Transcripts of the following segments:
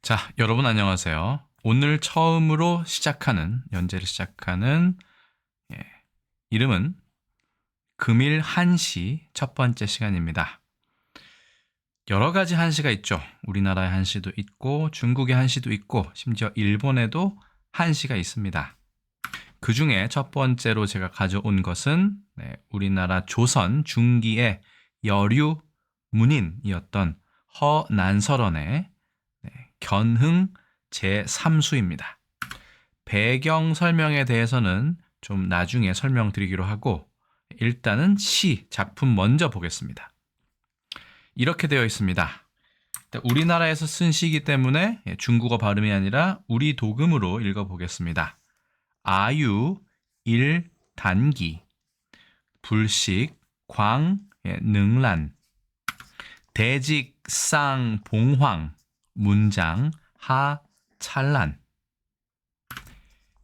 자, 여러분 안녕하세요. 오늘 처음으로 연재를 시작하는 이름은 금일 한시 첫 번째 시간입니다. 여러 가지 한시가 있죠. 우리나라의 한시도 있고 중국의 한시도 있고 심지어 일본에도 한시가 있습니다. 그 중에 첫 번째로 제가 가져온 것은 우리나라 조선 중기의 여류 문인이었던 허난설원의 견흥 제3수입니다. 배경 설명에 대해서는 좀 나중에 설명드리기로 하고 일단은 작품 먼저 보겠습니다. 이렇게 되어 있습니다. 우리나라에서 쓴 시이기 때문에 중국어 발음이 아니라 우리 도금으로 읽어보겠습니다. 아유, 일, 단기, 불식, 광, 능란, 대직, 쌍, 봉황, 문장, 하, 찰란,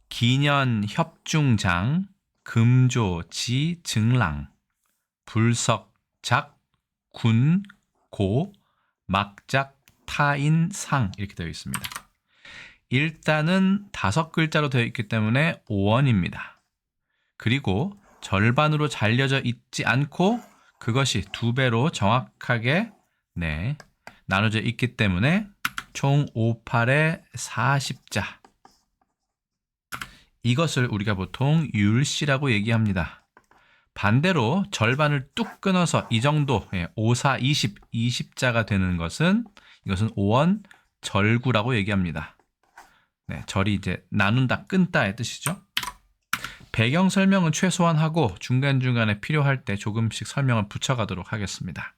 기년, 협중장, 금조, 지, 증랑, 불석, 작, 군, 고, 막작, 타인, 상 이렇게 되어 있습니다. 일단은 5글자로 되어 있기 때문에 오원입니다. 그리고 절반으로 잘려져 있지 않고 그것이 2배로 정확하게 나눠져 있기 때문에 총 5, 8에 40자. 이것을 우리가 보통 율시라고 얘기합니다. 반대로 절반을 뚝 끊어서 이 정도 5, 4, 20자가 되는 이것은 오원 절구라고 얘기합니다. 절이 이제 나눈다, 끊다의 뜻이죠. 배경 설명은 최소한 하고 중간중간에 필요할 때 조금씩 설명을 붙여가도록 하겠습니다.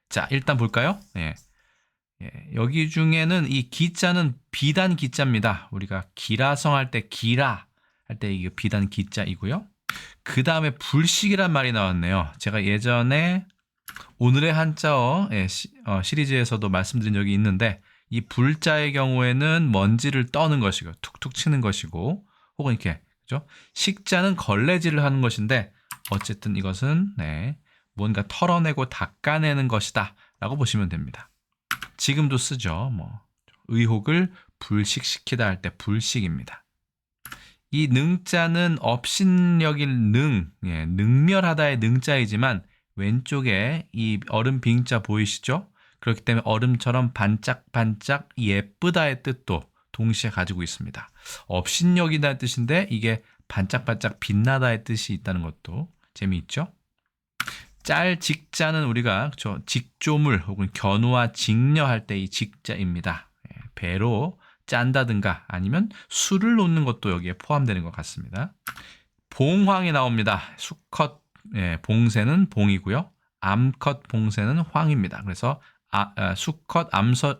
자, 일단 볼까요? 여기 중에는 이 기자는 비단 기자입니다. 우리가 기라성 할 때 기라 할 때 이게 비단 기자이고요. 그 다음에 불식이란 말이 나왔네요. 제가 예전에 오늘의 한자어 시리즈에서도 말씀드린 적이 있는데 이 불자의 경우에는 먼지를 떠는 것이고 툭툭 치는 것이고 혹은 이렇게 그죠? 식자는 걸레질을 하는 것인데 어쨌든 이것은 뭔가 털어내고 닦아내는 것이다 라고 보시면 됩니다. 지금도 쓰죠. 의혹을 불식시키다 할 때 불식입니다. 이 능자는 업신여길 능멸하다의 능자이지만 왼쪽에 이 얼음 빙자 보이시죠? 그렇기 때문에 얼음처럼 반짝반짝 예쁘다의 뜻도 동시에 가지고 있습니다. 업신여기다의 뜻인데 이게 반짝반짝 빛나다의 뜻이 있다는 것도 재미있죠? 짤 직자는 우리가 직조물 혹은 견우와 직녀할 때 이 직자입니다. 배로 짠다든가 아니면 술을 놓는 것도 여기에 포함되는 것 같습니다. 봉황이 나옵니다. 수컷 봉새는 봉이고요. 암컷 봉새는 황입니다. 그래서 수컷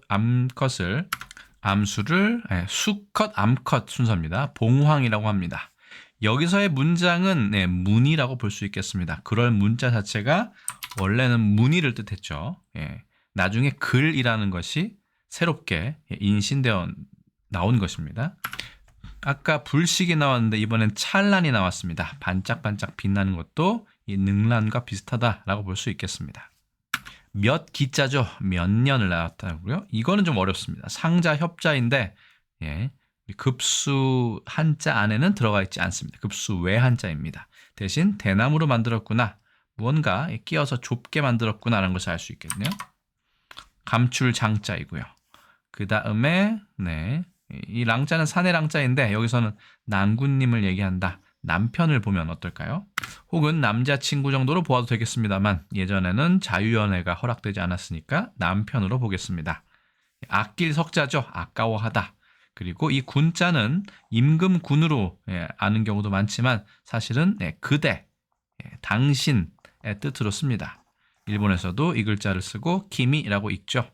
암컷을 암수를 수컷 암컷 순서입니다. 봉황이라고 합니다. 여기서의 문장은 문이라고 볼 수 있겠습니다. 그럴 문자 자체가 원래는 문의를 뜻했죠. 나중에 글이라는 것이 새롭게 인신되어 나온 것입니다. 아까 불식이 나왔는데 이번엔 찰란이 나왔습니다. 반짝반짝 빛나는 것도 이 능란과 비슷하다라고 볼 수 있겠습니다. 몇 기자죠. 몇 년을 나왔다고요. 이거는 좀 어렵습니다. 상자 협자인데 급수 한자 안에는 들어가 있지 않습니다. 급수 외 한자입니다. 대신 대나무로 만들었구나. 무언가 끼어서 좁게 만들었구나라는 것을 알 수 있겠네요. 감출 장자이고요. 그 다음에 이 랑자는 산의 랑자인데 여기서는 난군님을 얘기한다. 남편을 보면 어떨까요? 혹은 남자친구 정도로 보아도 되겠습니다만 예전에는 자유연애가 허락되지 않았으니까 남편으로 보겠습니다. 아낄 석자죠. 아까워하다. 그리고 이 군자는 임금군으로 아는 경우도 많지만 사실은 그대, 당신의 뜻으로 씁니다. 일본에서도 이 글자를 쓰고 키미라고 읽죠.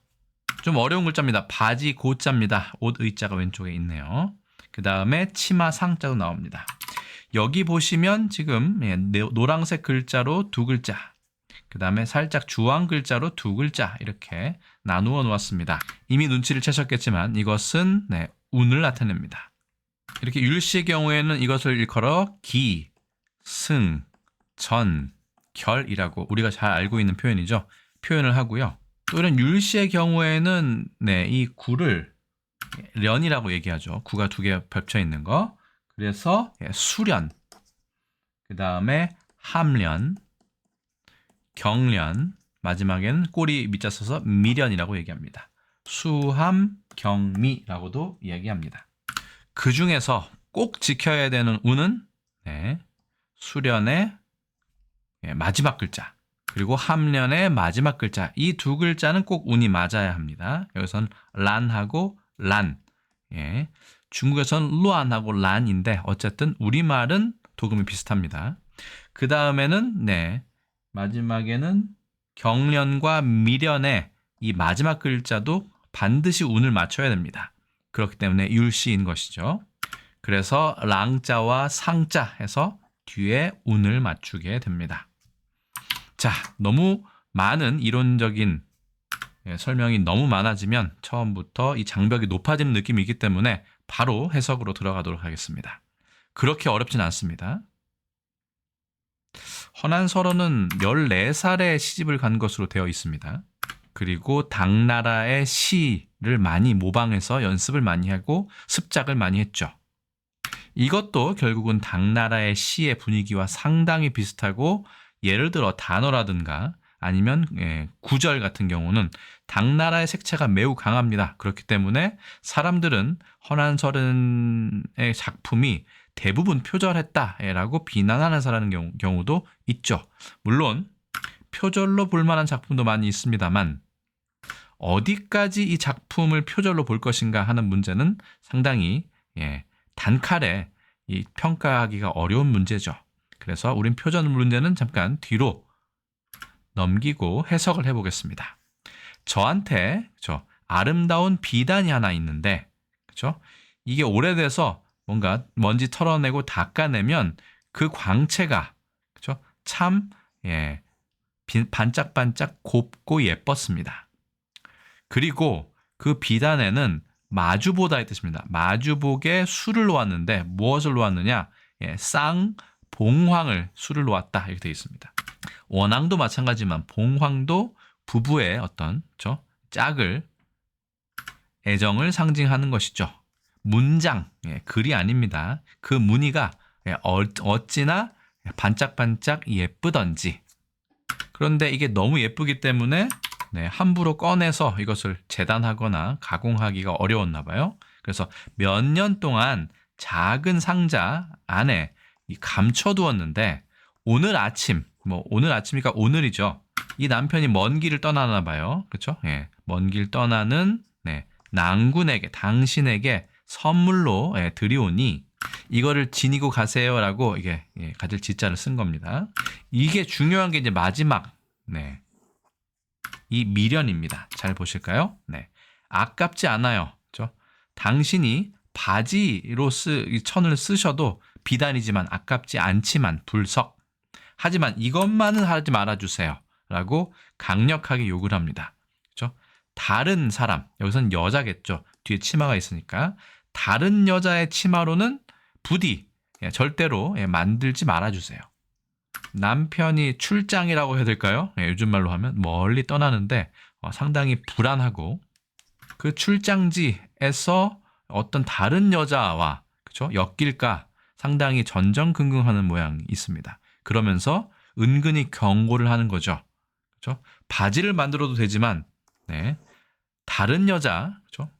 좀 어려운 글자입니다. 바지 고자입니다. 옷 의자가 왼쪽에 있네요. 그 다음에 치마 상자도 나옵니다. 여기 보시면 지금 노란색 글자로 2글자, 그 다음에 살짝 주황 글자로 2글자 이렇게 나누어 놓았습니다. 이미 눈치를 채셨겠지만 이것은 운을 나타냅니다. 이렇게 율시의 경우에는 이것을 일컬어 기, 승, 전, 결이라고 우리가 잘 알고 있는 표현이죠. 표현을 하고요. 또 이런 율시의 경우에는 이 구를 련이라고 얘기하죠. 구가 두 개 겹쳐 있는 거. 그래서 수련, 그 다음에 함련, 경련, 마지막에는 꼬리 밑자 써서 미련이라고 얘기합니다. 수함, 경미라고도 이야기합니다. 그 중에서 꼭 지켜야 되는 운은 수련의 마지막 글자, 그리고 함련의 마지막 글자, 이 두 글자는 꼭 운이 맞아야 합니다. 여기서는 란하고 란, 중국에서는 루안하고 란인데 어쨌든 우리말은 도금이 비슷합니다. 그 다음에는 마지막에는 경련과 미련의 이 마지막 글자도 반드시 운을 맞춰야 됩니다. 그렇기 때문에 율시인 것이죠. 그래서 랑자와 상자 해서 뒤에 운을 맞추게 됩니다. 자, 너무 많은 이론적인 설명이 너무 많아지면 처음부터 이 장벽이 높아지는 느낌이 있기 때문에 바로 해석으로 들어가도록 하겠습니다. 그렇게 어렵진 않습니다. 허난설원은 14살에 시집을 간 것으로 되어 있습니다. 그리고 당나라의 시를 많이 모방해서 연습을 많이 하고 습작을 많이 했죠. 이것도 결국은 당나라의 시의 분위기와 상당히 비슷하고, 예를 들어 단어라든가 아니면 구절 같은 경우는 당나라의 색채가 매우 강합니다. 그렇기 때문에 사람들은 허난설원의 작품이 대부분 표절했다라고 비난하는 경우도 있죠. 물론 표절로 볼 만한 작품도 많이 있습니다만 어디까지 이 작품을 표절로 볼 것인가 하는 문제는 상당히 단칼에 평가하기가 어려운 문제죠. 그래서 우린 표절 문제는 잠깐 뒤로 넘기고 해석을 해보겠습니다. 저한테 아름다운 비단이 하나 있는데, 그렇죠? 이게 오래돼서 뭔가 먼지 털어내고 닦아내면 그 광채가, 그렇죠? 참 반짝반짝 곱고 예뻤습니다. 그리고 그 비단에는 마주보다의 뜻입니다. 마주복에 술을 놓았는데 무엇을 놓았느냐? 쌍, 봉황을 술을 놓았다 이렇게 되어 있습니다. 원앙도 마찬가지지만 봉황도 부부의 어떤 짝을, 애정을 상징하는 것이죠. 문장, 글이 아닙니다. 그 무늬가 어찌나 반짝반짝 예쁘던지. 그런데 이게 너무 예쁘기 때문에 함부로 꺼내서 이것을 재단하거나 가공하기가 어려웠나 봐요. 그래서 몇 년 동안 작은 상자 안에 감춰두었는데 오늘 아침이니까 오늘이죠. 이 남편이 먼 길을 떠나나 봐요. 그렇죠? 먼 길 떠나는 낭군에게, 당신에게 선물로 드리오니 이거를 지니고 가세요라고 이게 가질 지자를 쓴 겁니다. 이게 중요한 게 이제 마지막 이 미련입니다. 잘 보실까요? 아깝지 않아요. 그렇죠? 당신이 바지로 이 천을 쓰셔도 비단이지만 아깝지 않지만 불석. 하지만 이것만은 하지 말아주세요. 라고 강력하게 요구를 합니다. 그렇죠? 다른 사람, 여기서는 여자겠죠. 뒤에 치마가 있으니까. 다른 여자의 치마로는 부디 절대로 만들지 말아주세요. 남편이 출장이라고 해야 될까요? 요즘 말로 하면 멀리 떠나는데 상당히 불안하고 그 출장지에서 어떤 다른 여자와 엮일까 상당히 전전긍긍하는 모양이 있습니다. 그러면서 은근히 경고를 하는 거죠. 그렇죠? 바지를 만들어도 되지만 다른 여자, 그렇죠?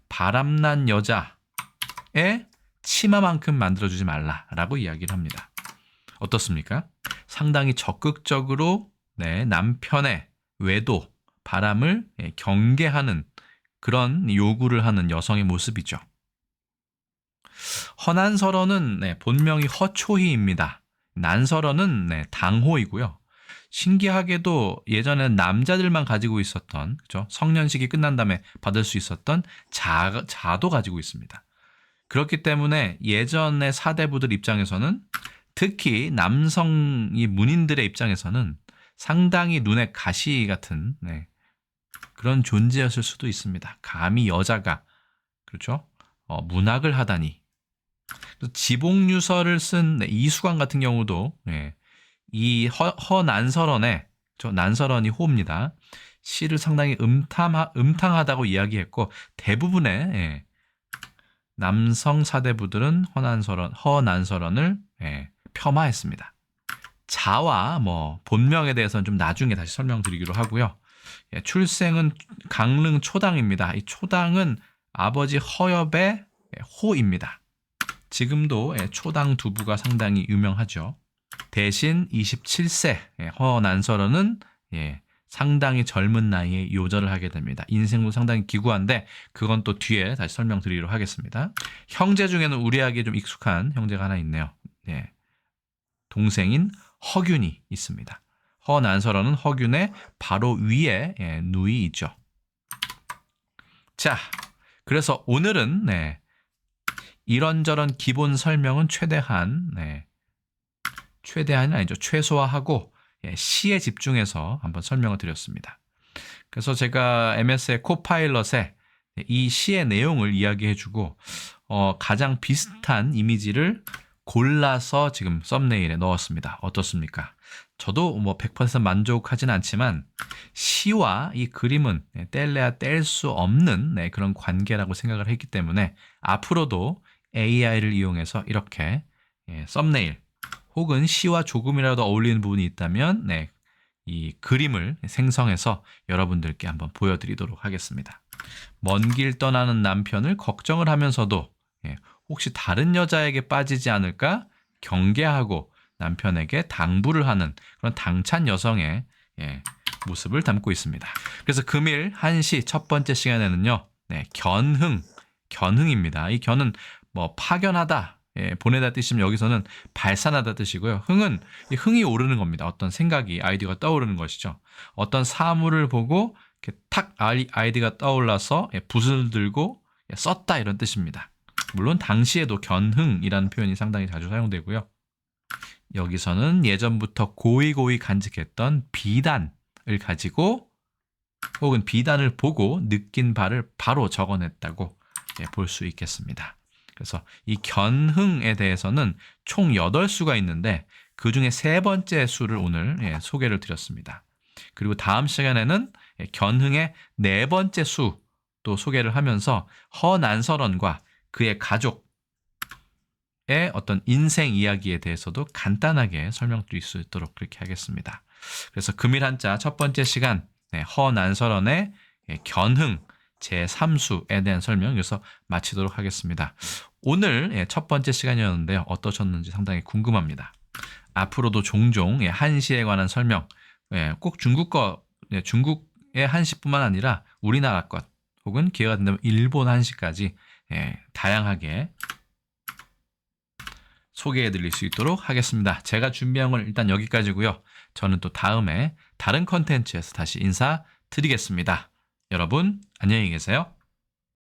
바람난 여자의 치마만큼 만들어주지 말라라고 이야기를 합니다. 어떻습니까? 상당히 적극적으로 남편의 외도, 바람을 경계하는 그런 요구를 하는 여성의 모습이죠. 허난설원은 본명이 허초희입니다. 난설원은 당호이고요. 신기하게도 예전에는 남자들만 가지고 있었던, 그렇죠? 성년식이 끝난 다음에 받을 수 있었던 자도 가지고 있습니다. 그렇기 때문에 예전의 사대부들 입장에서는, 특히 남성이 문인들의 입장에서는 상당히 눈에 가시 같은 그런 존재였을 수도 있습니다. 감히 여자가, 그렇죠? 문학을 하다니. 지복유서를 쓴 이수관 같은 경우도 이 허난설원의, 난설원이 호입니다. 시를 상당히 음탕하다고 이야기했고 대부분의 남성 사대부들은 허난설원을 폄하했습니다. 자와 본명에 대해서는 좀 나중에 다시 설명드리기로 하고요. 출생은 강릉 초당입니다. 이 초당은 아버지 허엽의 호입니다. 지금도 초당 두부가 상당히 유명하죠. 대신 27세 허난설원은 상당히 젊은 나이에 요절을 하게 됩니다. 인생도 상당히 기구한데 그건 또 뒤에 다시 설명드리도록 하겠습니다. 형제 중에는 우리에게 좀 익숙한 형제가 하나 있네요. 동생인 허균이 있습니다. 허난설원은 허균의 바로 위에 누이이죠. 자, 그래서 오늘은 이런저런 기본 설명은 최대한이 아니죠. 최소화하고 시에 집중해서 한번 설명을 드렸습니다. 그래서 제가 MS의 코파일럿에 이 시의 내용을 이야기해주고 가장 비슷한 이미지를 골라서 지금 썸네일에 넣었습니다. 어떻습니까? 저도 100% 만족하진 않지만 시와 이 그림은 뗄래야 뗄 수 없는 그런 관계라고 생각을 했기 때문에 앞으로도 AI를 이용해서 이렇게 썸네일 혹은 시와 조금이라도 어울리는 부분이 있다면 이 그림을 생성해서 여러분들께 한번 보여드리도록 하겠습니다. 먼 길 떠나는 남편을 걱정을 하면서도 혹시 다른 여자에게 빠지지 않을까 경계하고 남편에게 당부를 하는 그런 당찬 여성의 모습을 담고 있습니다. 그래서 금일 1시 첫 번째 시간에는요. 견흥입니다. 이 견은 파견하다, 보내다 뜻이면 여기서는 발산하다 뜻이고요. 흥은 흥이 오르는 겁니다. 어떤 생각이, 아이디어가 떠오르는 것이죠. 어떤 사물을 보고 이렇게 탁 아이디어가 떠올라서 붓을 들고 썼다 이런 뜻입니다. 물론 당시에도 견흥이라는 표현이 상당히 자주 사용되고요. 여기서는 예전부터 고이고이 간직했던 비단을 가지고 혹은 비단을 보고 느낀 바를 바로 적어냈다고 볼 수 있겠습니다. 그래서 이 견흥에 대해서는 총 8수가 있는데 그중에 세 번째 수를 오늘 소개를 드렸습니다. 그리고 다음 시간에는 견흥의 네 번째 수 또 소개를 하면서 허난설원과 그의 가족의 어떤 인생 이야기에 대해서도 간단하게 설명드릴 수 있도록 그렇게 하겠습니다. 그래서 금일 한자 첫 번째 시간 허난설원의 견흥 제3수에 대한 설명 여기서 마치도록 하겠습니다. 오늘 첫 번째 시간이었는데요. 어떠셨는지 상당히 궁금합니다. 앞으로도 종종 한시에 관한 설명, 꼭 중국의 한시뿐만 아니라 우리나라 것 혹은 기회가 된다면 일본 한시까지 다양하게 소개해 드릴 수 있도록 하겠습니다. 제가 준비한 건 일단 여기까지고요. 저는 또 다음에 다른 컨텐츠에서 다시 인사드리겠습니다. 여러분 안녕히 계세요.